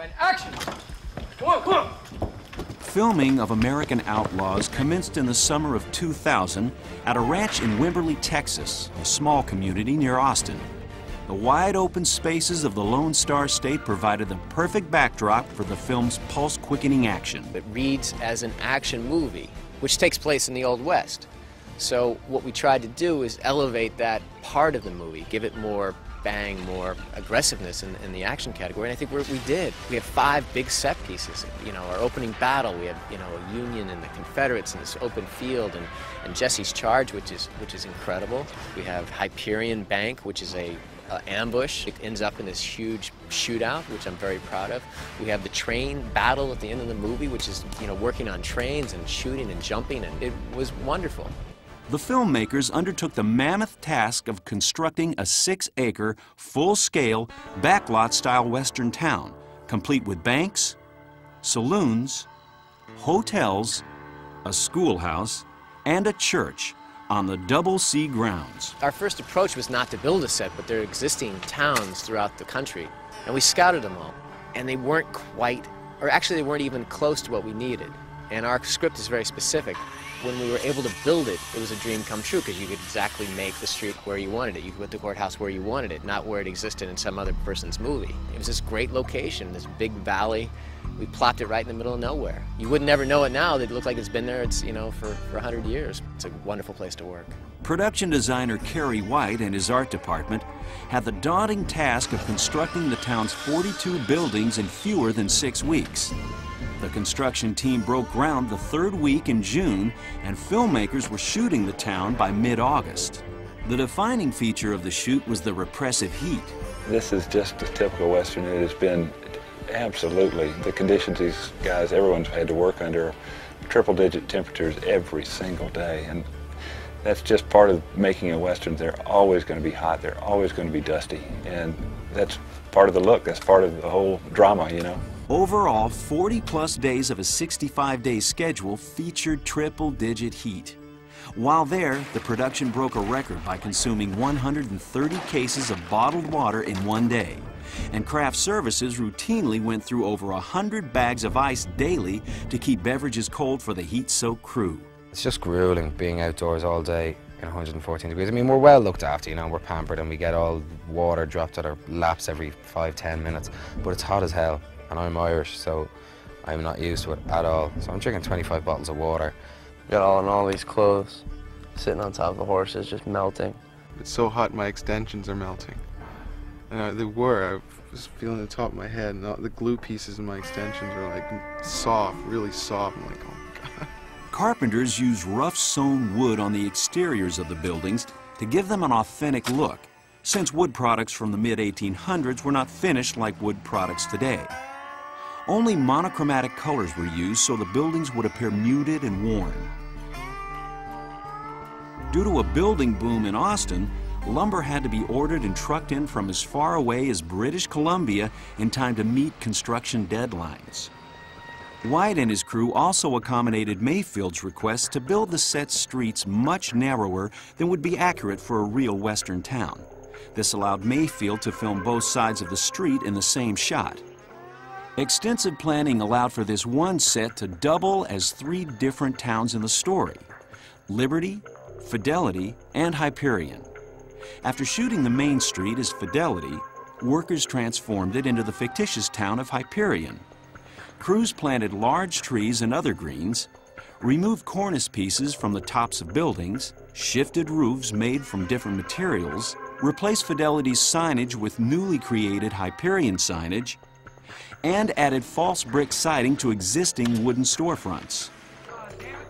and action! Come on, come on! Filming of American Outlaws commenced in the summer of 2000 at a ranch in Wimberley, Texas, a small community near Austin. The wide open spaces of the Lone Star State provided the perfect backdrop for the film's pulse-quickening action. It reads as an action movie, which takes place in the Old West. So what we tried to do is elevate that part of the movie, give it more bang, more aggressiveness in the action category, and I think we did. We have 5 big set pieces. You know, our opening battle, we have, you know, a Union and the Confederates in this open field, and Jesse's charge, which is incredible. We have Hyperion Bank, which is a ambush. It ends up in this huge shootout, which I'm very proud of. We have the train battle at the end of the movie, which is, you know, working on trains and shooting and jumping, and it was wonderful. The filmmakers undertook the mammoth task of constructing a 6-acre, full-scale, backlot-style Western town, complete with banks, saloons, hotels, a schoolhouse, and a church on the Double C grounds. Our first approach was not to build a set, but there are existing towns throughout the country, and we scouted them all. And they weren't quite, or actually they weren't even close to what we needed. And our script is very specific. When we were able to build it, it was a dream come true because you could exactly make the street where you wanted it. You could put the courthouse where you wanted it, not where it existed in some other person's movie. It was this great location, this big valley. We plopped it right in the middle of nowhere. You would never know it now. It looked like it's been there, you know, for 100 years. It's a wonderful place to work. Production designer Kerry White and his art department had the daunting task of constructing the town's 42 buildings in fewer than 6 weeks. The construction team broke ground the 3rd week in June, and filmmakers were shooting the town by mid-August. The defining feature of the shoot was the repressive heat. This is just a typical Western. It has been absolutely, the conditions these guys, everyone's had to work under, triple-digit temperatures every single day, and that's just part of making a Western. They're always going to be hot, they're always going to be dusty, and that's part of the look, that's part of the whole drama, you know. Overall, 40-plus days of a 65-day schedule featured triple-digit heat. While there, the production broke a record by consuming 130 cases of bottled water in one day, and craft services routinely went through over 100 bags of ice daily to keep beverages cold for the heat-soaked crew. It's just grueling being outdoors all day in 114 degrees. I mean, we're well looked after, you know, we're pampered, and we get all water dropped at our laps every 5-10 minutes, but it's hot as hell. And I'm Irish, so I'm not used to it at all. So I'm drinking 25 bottles of water. Got all these clothes, sitting on top of the horses, just melting. It's so hot, my extensions are melting. And they were. I was feeling the top of my head, and the glue pieces in my extensions are like soft, really soft. I'm like, oh my God. Carpenters used rough-sewn wood on the exteriors of the buildings to give them an authentic look, since wood products from the mid-1800s were not finished like wood products today. Only monochromatic colors were used so the buildings would appear muted and worn. Due to a building boom in Austin, lumber had to be ordered and trucked in from as far away as British Columbia in time to meet construction deadlines. White and his crew also accommodated Mayfield's request to build the set streets much narrower than would be accurate for a real Western town. This allowed Mayfield to film both sides of the street in the same shot. Extensive planning allowed for this one set to double as 3 different towns in the story: Liberty, Fidelity, and Hyperion. After shooting the main street as Fidelity, workers transformed it into the fictitious town of Hyperion. Crews planted large trees and other greens, removed cornice pieces from the tops of buildings, shifted roofs made from different materials, replaced Fidelity's signage with newly created Hyperion signage, and added false brick siding to existing wooden storefronts.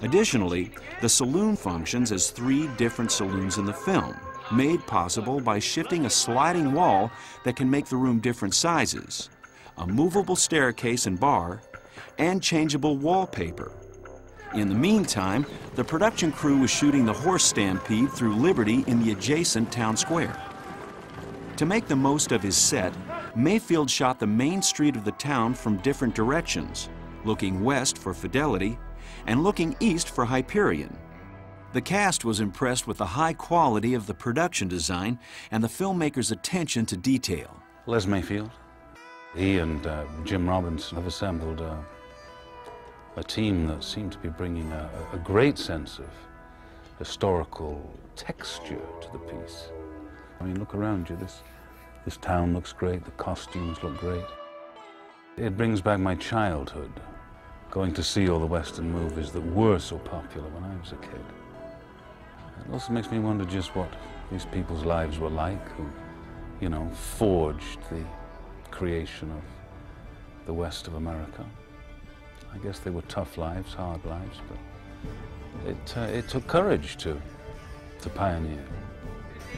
Additionally, the saloon functions as 3 different saloons in the film, made possible by shifting a sliding wall that can make the room different sizes, a movable staircase and bar, and changeable wallpaper. In the meantime, the production crew was shooting the horse stampede through Liberty in the adjacent town square. To make the most of his set, Mayfield shot the main street of the town from different directions, looking west for Fidelity and looking east for Hyperion. The cast was impressed with the high quality of the production design and the filmmaker's attention to detail. Les Mayfield, He and Jim Robinson have assembled a team that seemed to be bringing a great sense of historical texture to the piece. I mean, look around you. This town looks great. The costumes look great. It brings back my childhood, going to see all the Western movies that were so popular when I was a kid. It also makes me wonder just what these people's lives were like who, you know, forged the creation of the West of America. I guess they were tough lives, hard lives, but it took courage to pioneer.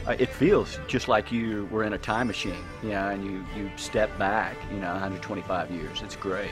It feels just like you were in a time machine, you know, and you step back, you know, 125 years. It's great.